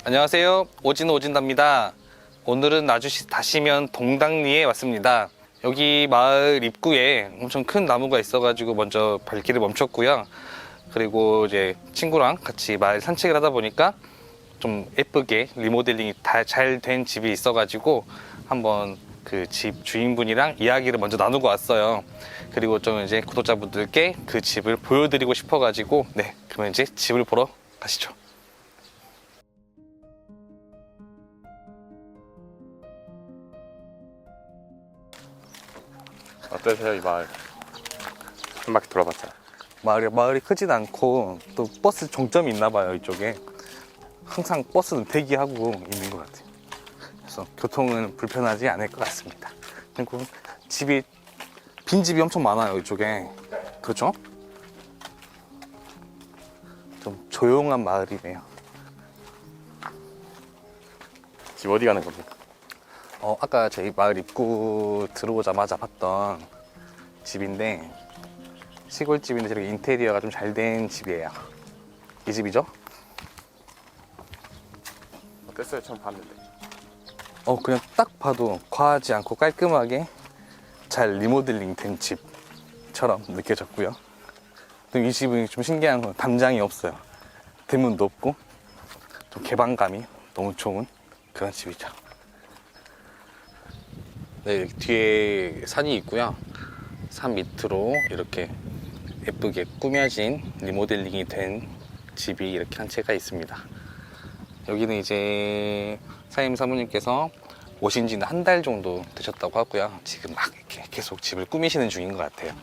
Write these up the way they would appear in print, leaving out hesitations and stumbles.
안녕하세요. 오진답니다. 오늘은 다시면 동당리에 왔습니다. 여기 마을 입구에 엄청 큰 나무가 있어가지고 먼저 발길을 멈췄고요. 그리고 이제 친구랑 같이 마을 산책을 하다 보니까 좀 예쁘게 리모델링이 다 잘 된 집이 있어가지고 한번 그 집 주인분이랑 이야기를 먼저 나누고 왔어요. 그리고 좀 이제 구독자분들께 그 집을 보여드리고 싶어가지고 네, 그러면 이제 집을 보러 가시죠. 어떠세요, 이 마을? 한 바퀴 돌아봤어요. 마을이 크진 않고 또 버스 종점이 있나 봐요. 이쪽에 항상 버스는 대기하고 있는 것 같아요. 그래서 교통은 불편하지 않을 것 같습니다. 그리고 빈집이 엄청 많아요. 이쪽에. 그렇죠? 좀 조용한 마을이네요. 집 어디 가는 겁니까? 아까 저희 마을 입구 들어오자마자 봤던 집인데, 시골집인데 저렇게 인테리어가 좀 잘 된 집이에요. 이 집이죠? 어땠어요? 처음 봤는데. 그냥 딱 봐도 과하지 않고 깔끔하게 잘 리모델링 된 집처럼 느껴졌고요. 또 이 집은 좀 신기한 건 담장이 없어요. 대문도 없고 좀 개방감이 너무 좋은 그런 집이죠. 네, 뒤에 산이 있고요. 산 밑으로 이렇게 예쁘게 꾸며진 리모델링이 된 집이 이렇게 한 채가 있습니다. 여기는 이제 사모님께서 오신 지는 한 달 정도 되셨다고 하고요. 지금 막 이렇게 계속 집을 꾸미시는 중인 것 같아요.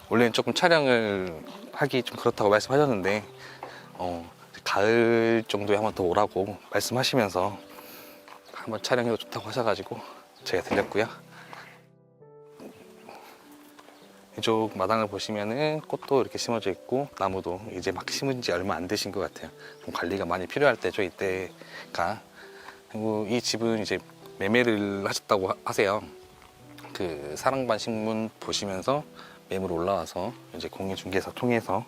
원래는 조금 촬영을 하기 좀 그렇다고 말씀하셨는데 가을 정도에 한번 더 오라고 말씀하시면서 한번 촬영해도 좋다고 하셔가지고 제가 들렸고요. 이쪽 마당을 보시면은 꽃도 이렇게 심어져 있고 나무도 이제 막 심은 지 얼마 안 되신 것 같아요. 좀 관리가 많이 필요할 때죠, 이때가. 그리고 이 집은 이제 매매를 하셨다고 하세요. 그 사랑반 신문 보시면서 매물 올라와서 이제 공인중개사 통해서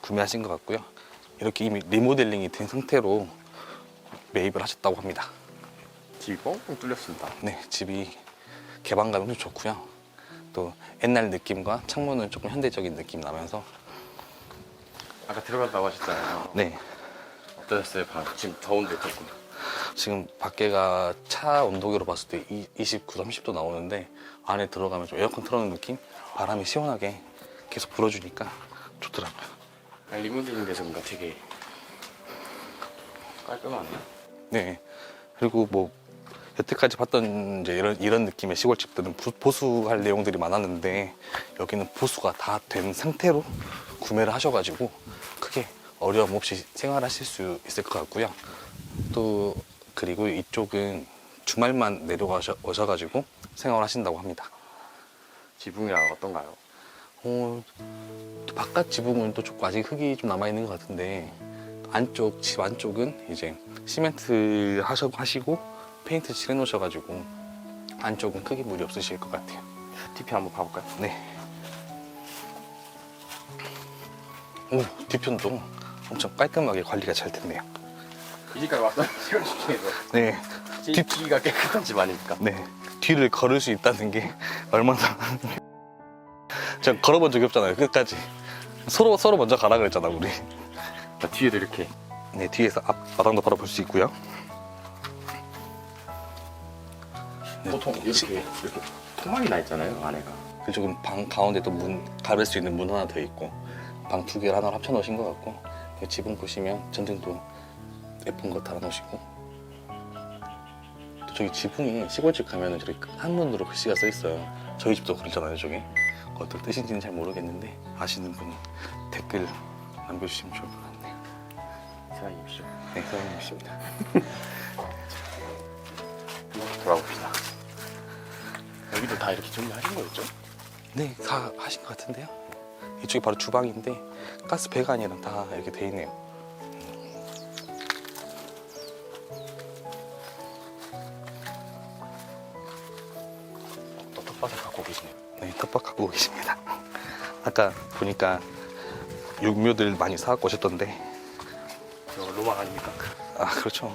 구매하신 것 같고요. 이렇게 이미 리모델링이 된 상태로 매입을 하셨다고 합니다. 집이 뻥뻥 뚫렸습니다. 네, 집이 개방감이 좀 좋고요. 또 옛날 느낌과 창문은 조금 현대적인 느낌 나면서. 아까 들어갔다고 하셨잖아요. 네, 어떠셨어요? 지금 더운데 조금. 지금 밖에가 차 온도계로 봤을 때 29, 30도 나오는데 안에 들어가면 좀 에어컨 틀어놓은 느낌? 바람이 시원하게 계속 불어주니까 좋더라고요. 리모델링 돼서 뭔가 되게 깔끔하네요. 네, 그리고 뭐 여태까지 봤던 이제 이런 느낌의 시골집들은 보수할 내용들이 많았는데 여기는 보수가 다 된 상태로 구매를 하셔가지고 크게 어려움 없이 생활하실 수 있을 것 같고요. 또 그리고 이쪽은 주말만 내려오셔가지고 생활하신다고 합니다. 지붕이랑 어떤가요? 바깥 지붕은 또 조금 아직 흙이 좀 남아있는 것 같은데 집 안쪽은 이제 시멘트 하시고 페인트 칠해 놓으셔가지고 안쪽은 크게 무리 없으실 것 같아요. TP 한번 봐볼까요? 네. 오, 뒤편도 엄청 깔끔하게 관리가 잘 됐네요. 이 집까지 왔던 시골 중에서 네. 뒤가 깨끗한 집 아닙니까? 네. 뒤를 걸을 수 있다는 게 얼마나 제가 걸어본 적이 없잖아요. 끝까지 서로 먼저 가라 그랬잖아 우리. 뒤에도 이렇게. 네, 뒤에서 앞 마당도 바로 볼 수 있고요. 보통 이렇게 토막이 나 있잖아요, 안에가. 그쪽은 방 가운데도 문 가릴 수 있는 문 하나 더 있고 방 두 개를 하나로 합쳐 놓으신 것 같고, 지붕 보시면 전등도 예쁜 거 달아 놓으시고, 또 저기 지붕이 시골집 가면은 저렇게 한문으로 글씨가 써 있어요. 저희 집도 그렇잖아요. 저게 어떤 뜻인지는 잘 모르겠는데 아시는 분은 댓글 남겨주시면 좋을 것 같네요. 사장님이시죠? 네, 사장님이십니다. 돌아봅시다. 여기도 다 이렇게 정리하신 거였죠? 네, 다 하신 것 같은데요. 이쪽이 바로 주방인데 가스 배관이랑 다 이렇게 돼 있네요. 또 텃밭을 갖고 계시네요. 네, 텃밭 갖고 계십니다. 아까 보니까 육묘들 많이 사갖고 오셨던데 저 로망 아닙니까? 아, 그렇죠.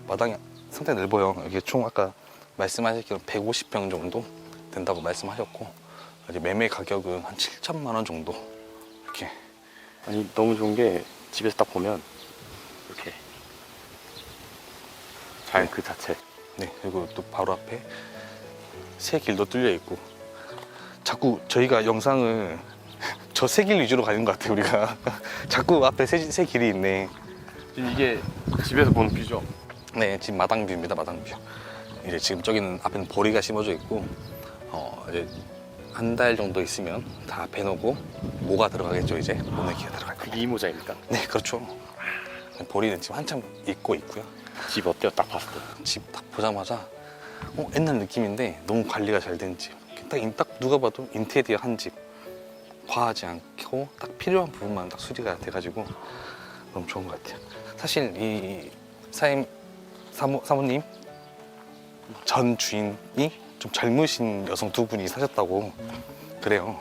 마당이 상당히 넓어요. 이게 총 아까 말씀하셨기로 150평 정도 된다고 말씀하셨고, 이제 매매 가격은 한 7천만 원 정도. 이렇게. 아니 너무 좋은 게 집에서 딱 보면 이렇게 자연 그 자체. 네, 그리고 또 바로 앞에 새 길도 뚫려 있고. 자꾸 저희가 영상을 저 새 길 위주로 가는 것 같아요, 우리가. 자꾸 앞에 새 길이 있네. 이게 집에서 보는 뷰죠? 네, 지금 마당뷰입니다, 마당뷰. 이제 지금 저기는 앞에는 보리가 심어져 있고, 이제 한 달 정도 있으면 다 베놓고 모가 들어가겠죠, 이제. 모내기가 들어갈 거예요. 그게 이 모자입니까? 네, 그렇죠. 보리는 지금 한참 익고 있고요. 집 어때요? 딱 봤을 때. 집 딱 보자마자 옛날 느낌인데 너무 관리가 잘 된 집. 딱 누가 봐도 인테리어 한 집. 과하지 않고 딱 필요한 부분만 딱 수리가 돼가지고 너무 좋은 것 같아요. 사실 이 사모님 전 주인이 좀 젊으신 여성 두 분이 사셨다고 그래요.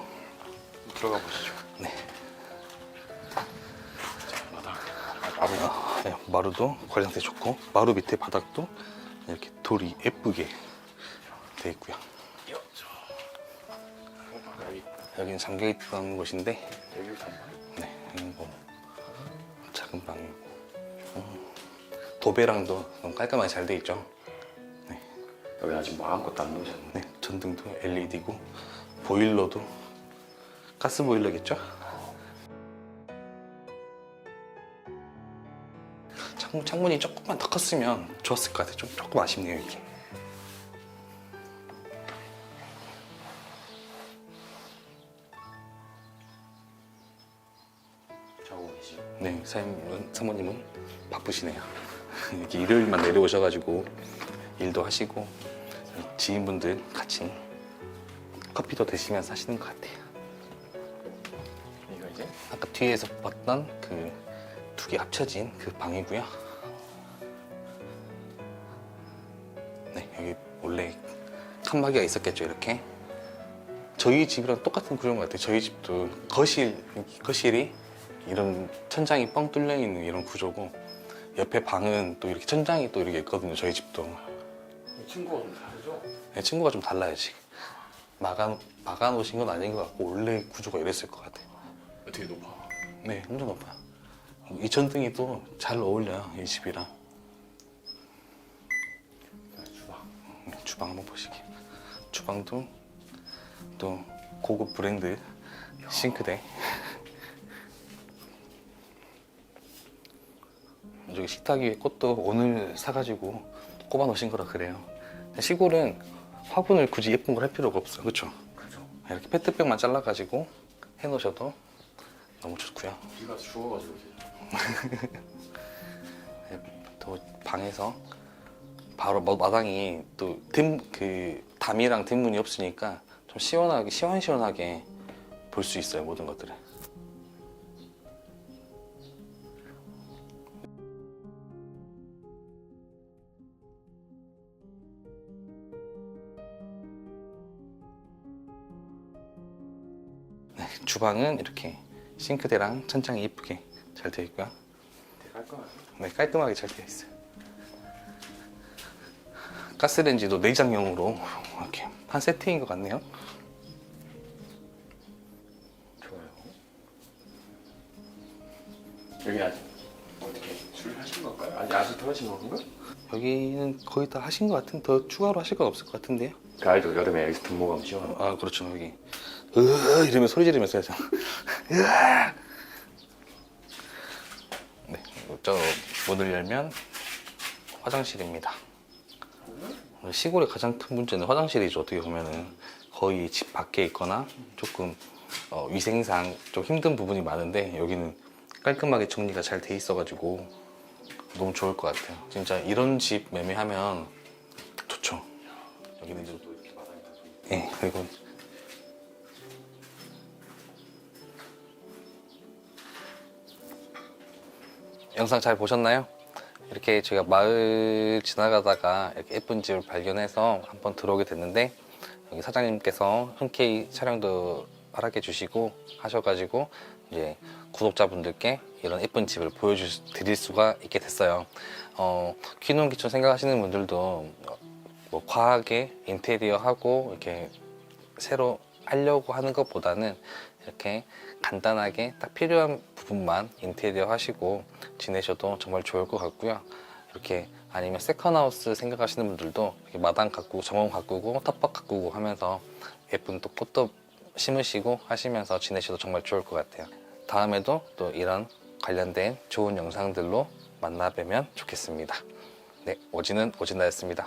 들어가 보시죠. 네. 마당. 네, 마루도 관리 상태 좋고, 마루 밑에 바닥도 이렇게 돌이 예쁘게 돼 있고요. 여기는 잠겨 있던 곳인데, 여기 정말. 네, 여기는 뭐 작은 방이고, 도배랑도 너무 깔끔하게 잘 돼 있죠. 여기 아직 뭐 아무것도 안 넣으셨네. 네, 전등도 LED고, 보일러도 가스 보일러겠죠? 창문이 조금만 더 컸으면 좋았을 것 같아요. 조금 아쉽네요, 이게. 자고 계시죠? 네, 사모님은 바쁘시네요. 이렇게 일요일만 내려오셔가지고 일도 하시고, 지인분들 같이 커피도 드시면서 하시는 것 같아요. 이거 이제 아까 뒤에서 봤던 그 두 개 합쳐진 그 방이고요. 네, 여기 원래 칸막이가 있었겠죠, 이렇게. 저희 집이랑 똑같은 구조인 것 같아요. 저희 집도 거실이 이런 천장이 뻥 뚫려 있는 이런 구조고, 옆에 방은 또 이렇게 천장이 또 이렇게 있거든요, 저희 집도. 친구가 좀 다르죠? 네, 친구가 좀 달라요, 지금. 막아 놓으신 건 아닌 것 같고, 원래 구조가 이랬을 것 같아요. 되게 높아. 네, 엄청 높아요. 이 전등이 또 잘 어울려요, 이 집이랑. 주방. 주방 한번 보시게. 주방도 또 고급 브랜드 싱크대. 저기 식탁 위에 꽃도 오늘 사가지고 꼽아 놓으신 거라 그래요. 시골은 화분을 굳이 예쁜 걸 할 필요가 없어요, 그렇죠? 그죠. 이렇게 페트병만 잘라가지고 해 놓으셔도 너무 좋고요. 비가 죽어가지고 이제. 또 방에서 바로 마당이 또 담이랑 뒷문이 없으니까 좀 시원시원하게 볼 수 있어요, 모든 것들을. 네, 주방은 이렇게 싱크대랑 천장이 예쁘게 잘 되어 있고요. 되게 깔끔하죠? 네, 깔끔하게 잘 되어 있어요. 가스레인지도 내장용으로 이렇게 한 세트인 것 같네요. 좋아요. 여기 아직 어떻게 수리하신 건가요? 아니 아직 더 하신 건가? 여기는 거의 다 하신 것 같은, 더 추가로 하실 건 없을 것 같은데요. 그 알죠? 여름에 여기서 등모가면 시원하고. 아, 그렇죠. 여기 이러면 소리 지르면서 해야죠. 네, 저 문을 열면 화장실입니다. 시골의 가장 큰 문제는 화장실이죠. 어떻게 보면은 거의 집 밖에 있거나 조금 위생상 좀 힘든 부분이 많은데, 여기는 깔끔하게 정리가 잘 돼 있어가지고 너무 좋을 것 같아요. 진짜 이런 집 매매하면 좋죠. 여기는 이제 또 이렇게 마당이 다 돼 있고. 네, 그리고 영상 잘 보셨나요? 이렇게 제가 마을 지나가다가 이렇게 예쁜 집을 발견해서 한번 들어오게 됐는데, 여기 사장님께서 흔쾌히 촬영도 허락해 주시고 하셔가지고 이제 구독자분들께 이런 예쁜 집을 보여드릴 수가 있게 됐어요. 귀농 귀촌 생각하시는 분들도 뭐 과하게 인테리어 하고 이렇게 새로 하려고 하는 것보다는 이렇게 간단하게 딱 필요한 부분만 인테리어 하시고 지내셔도 정말 좋을 것 같고요. 이렇게 아니면 세컨하우스 생각하시는 분들도 이렇게 마당 가꾸고 정원 가꾸고 텃밭 가꾸고 하면서 예쁜 또 꽃도 심으시고 하시면서 지내셔도 정말 좋을 것 같아요. 다음에도 또 이런 관련된 좋은 영상들로 만나 뵈면 좋겠습니다. 네, 오지는 오진다였습니다.